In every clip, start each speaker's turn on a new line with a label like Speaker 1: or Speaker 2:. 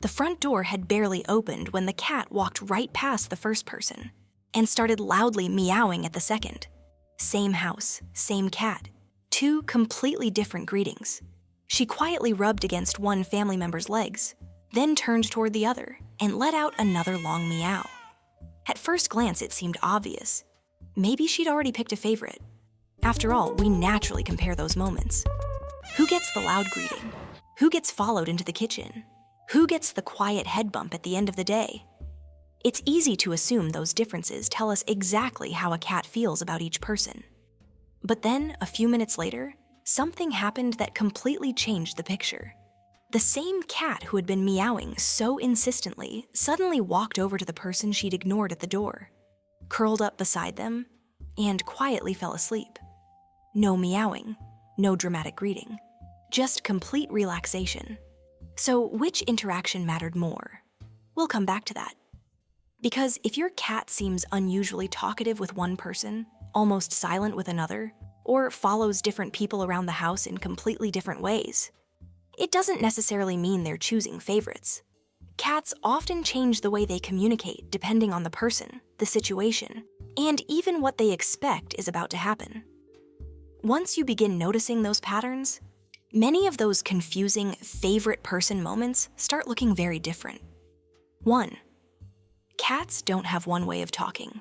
Speaker 1: The front door had barely opened when the cat walked right past the first person and started loudly meowing at the second. Same house, same cat. Two completely different greetings. She quietly rubbed against one family member's legs, then turned toward the other and let out another long meow. At first glance, it seemed obvious. Maybe she'd already picked a favorite. After all, we naturally compare those moments. Who gets the loud greeting? Who gets followed into the kitchen? Who gets the quiet head bump at the end of the day? It's easy to assume those differences tell us exactly how a cat feels about each person. But then, a few minutes later, something happened that completely changed the picture. The same cat who had been meowing so insistently suddenly walked over to the person she'd ignored at the door, curled up beside them, and quietly fell asleep. No meowing, no dramatic greeting, just complete relaxation. So which interaction mattered more? We'll come back to that. Because if your cat seems unusually talkative with one person, almost silent with another, or follows different people around the house in completely different ways, it doesn't necessarily mean they're choosing favorites. Cats often change the way they communicate depending on the person, the situation, and even what they expect is about to happen. Once you begin noticing those patterns, many of those confusing favorite person moments start looking very different. 1. Cats don't have one way of talking.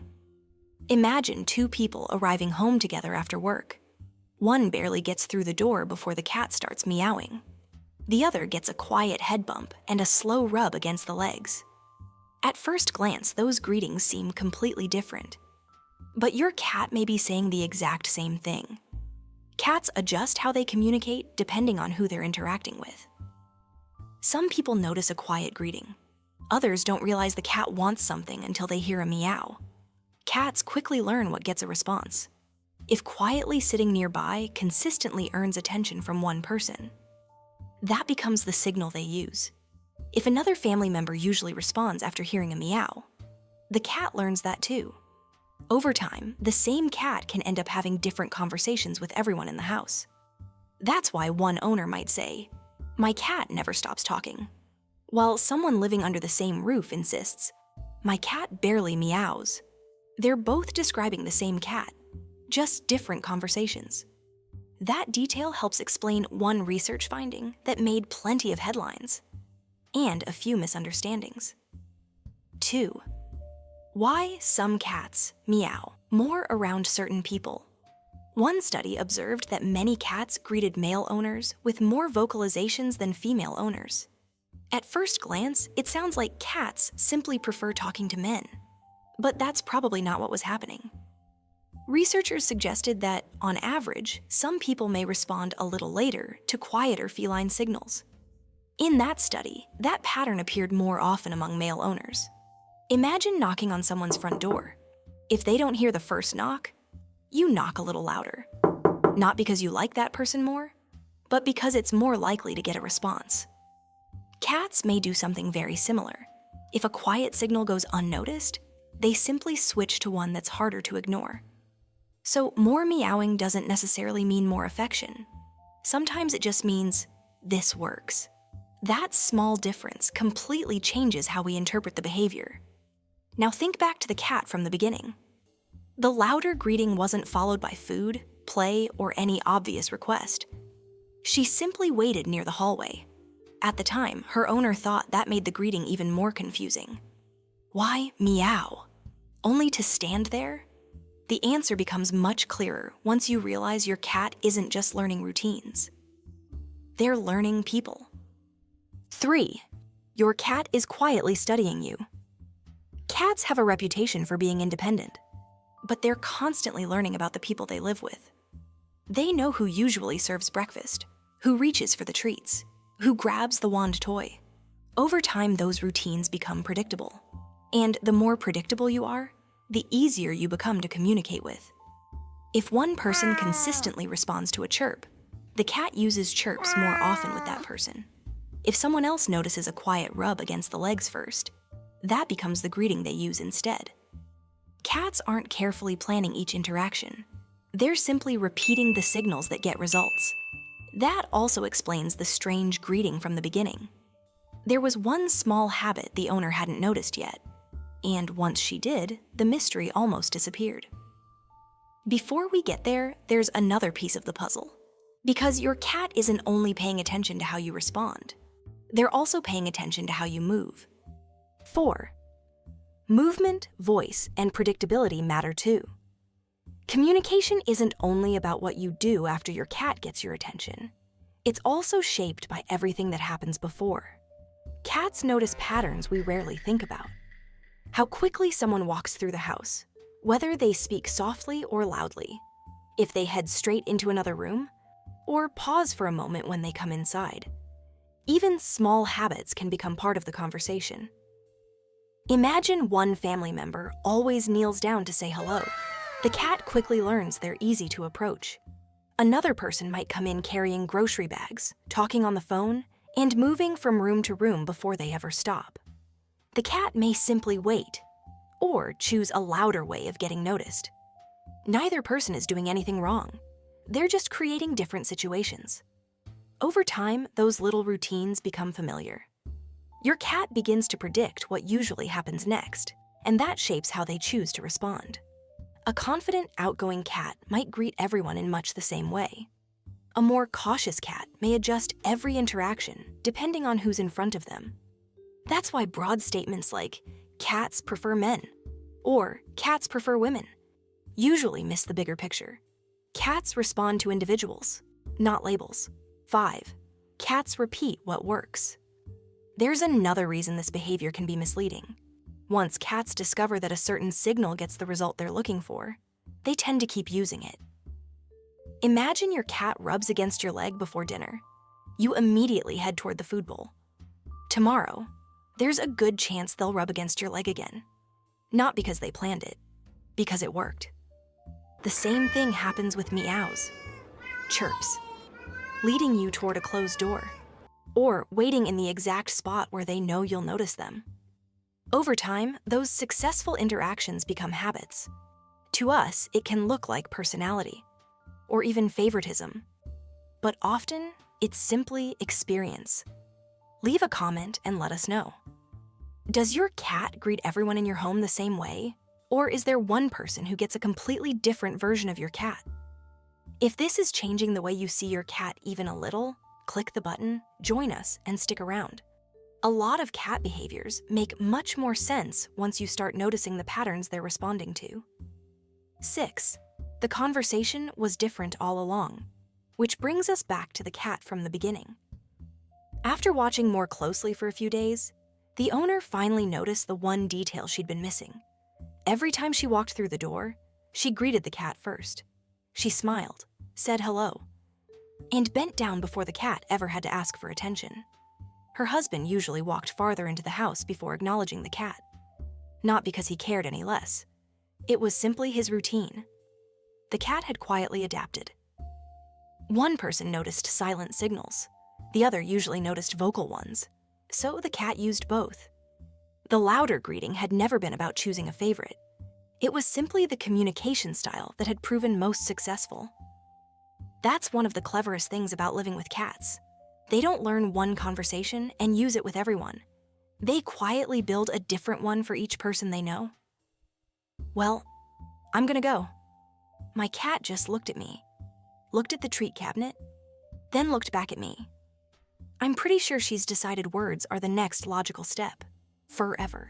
Speaker 1: Imagine two people arriving home together after work. One barely gets through the door before the cat starts meowing. The other gets a quiet head bump and a slow rub against the legs. At first glance, those greetings seem completely different. But your cat may be saying the exact same thing. Cats adjust how they communicate depending on who they're interacting with. Some people notice a quiet greeting. Others don't realize the cat wants something until they hear a meow. Cats quickly learn what gets a response. If quietly sitting nearby consistently earns attention from one person, that becomes the signal they use. If another family member usually responds after hearing a meow, the cat learns that too. Over time, the same cat can end up having different conversations with everyone in the house. That's why one owner might say, "My cat never stops talking," while someone living under the same roof insists, "My cat barely meows." They're both describing the same cat, just different conversations. That detail helps explain one research finding that made plenty of headlines and a few misunderstandings. 2. Why some cats meow more around certain people. One study observed that many cats greeted male owners with more vocalizations than female owners. At first glance, it sounds like cats simply prefer talking to men. But that's probably not what was happening. Researchers suggested that, on average, some people may respond a little later to quieter feline signals. In that study, that pattern appeared more often among male owners. Imagine knocking on someone's front door. If they don't hear the first knock, you knock a little louder. Not because you like that person more, but because it's more likely to get a response. Cats may do something very similar. If a quiet signal goes unnoticed, they simply switch to one that's harder to ignore. So more meowing doesn't necessarily mean more affection. Sometimes it just means, this works. That small difference completely changes how we interpret the behavior. Now think back to the cat from the beginning. The louder greeting wasn't followed by food, play, or any obvious request. She simply waited near the hallway. At the time, her owner thought that made the greeting even more confusing. Why meow? Only to stand there? The answer becomes much clearer once you realize your cat isn't just learning routines. They're learning people. 3. Your cat is quietly studying you. Cats have a reputation for being independent, but they're constantly learning about the people they live with. They know who usually serves breakfast, who reaches for the treats, who grabs the wand toy. Over time, those routines become predictable. And the more predictable you are, the easier you become to communicate with. If one person consistently responds to a chirp, the cat uses chirps more often with that person. If someone else notices a quiet rub against the legs first, that becomes the greeting they use instead. Cats aren't carefully planning each interaction. They're simply repeating the signals that get results. That also explains the strange greeting from the beginning. There was one small habit the owner hadn't noticed yet, and once she did, the mystery almost disappeared. Before we get there, there's another piece of the puzzle. Because your cat isn't only paying attention to how you respond, they're also paying attention to how you move. 4. Movement, voice, and predictability matter too. Communication isn't only about what you do after your cat gets your attention. It's also shaped by everything that happens before. Cats notice patterns we rarely think about. How quickly someone walks through the house, whether they speak softly or loudly, if they head straight into another room, or pause for a moment when they come inside. Even small habits can become part of the conversation. Imagine one family member always kneels down to say hello. The cat quickly learns they're easy to approach. Another person might come in carrying grocery bags, talking on the phone, and moving from room to room before they ever stop. The cat may simply wait, or choose a louder way of getting noticed. Neither person is doing anything wrong. They're just creating different situations. Over time, those little routines become familiar. Your cat begins to predict what usually happens next, and that shapes how they choose to respond. A confident, outgoing cat might greet everyone in much the same way. A more cautious cat may adjust every interaction depending on who's in front of them. That's why broad statements like, "cats prefer men," or "cats prefer women," usually miss the bigger picture. Cats respond to individuals, not labels. 5. Cats repeat what works. There's another reason this behavior can be misleading. Once cats discover that a certain signal gets the result they're looking for, they tend to keep using it. Imagine your cat rubs against your leg before dinner. You immediately head toward the food bowl. Tomorrow, there's a good chance they'll rub against your leg again. Not because they planned it, because it worked. The same thing happens with meows, chirps, leading you toward a closed door, or waiting in the exact spot where they know you'll notice them. Over time, those successful interactions become habits. To us, it can look like personality, or even favoritism. But often, it's simply experience. Leave a comment and let us know. Does your cat greet everyone in your home the same way? Or is there one person who gets a completely different version of your cat? If this is changing the way you see your cat even a little, click the button, join us, and stick around. A lot of cat behaviors make much more sense once you start noticing the patterns they're responding to. 6. The conversation was different all along, which brings us back to the cat from the beginning. After watching more closely for a few days, the owner finally noticed the one detail she'd been missing. Every time she walked through the door, she greeted the cat first. She smiled, said hello, and bent down before the cat ever had to ask for attention. Her husband usually walked farther into the house before acknowledging the cat. Not because he cared any less. It was simply his routine. The cat had quietly adapted. One person noticed silent signals. The other usually noticed vocal ones. So the cat used both. The louder greeting had never been about choosing a favorite. It was simply the communication style that had proven most successful. That's one of the cleverest things about living with cats. They don't learn one conversation and use it with everyone. They quietly build a different one for each person they know. Well, I'm gonna go. My cat just looked at me, looked at the treat cabinet, then looked back at me. I'm pretty sure she's decided words are the next logical step. FurEver.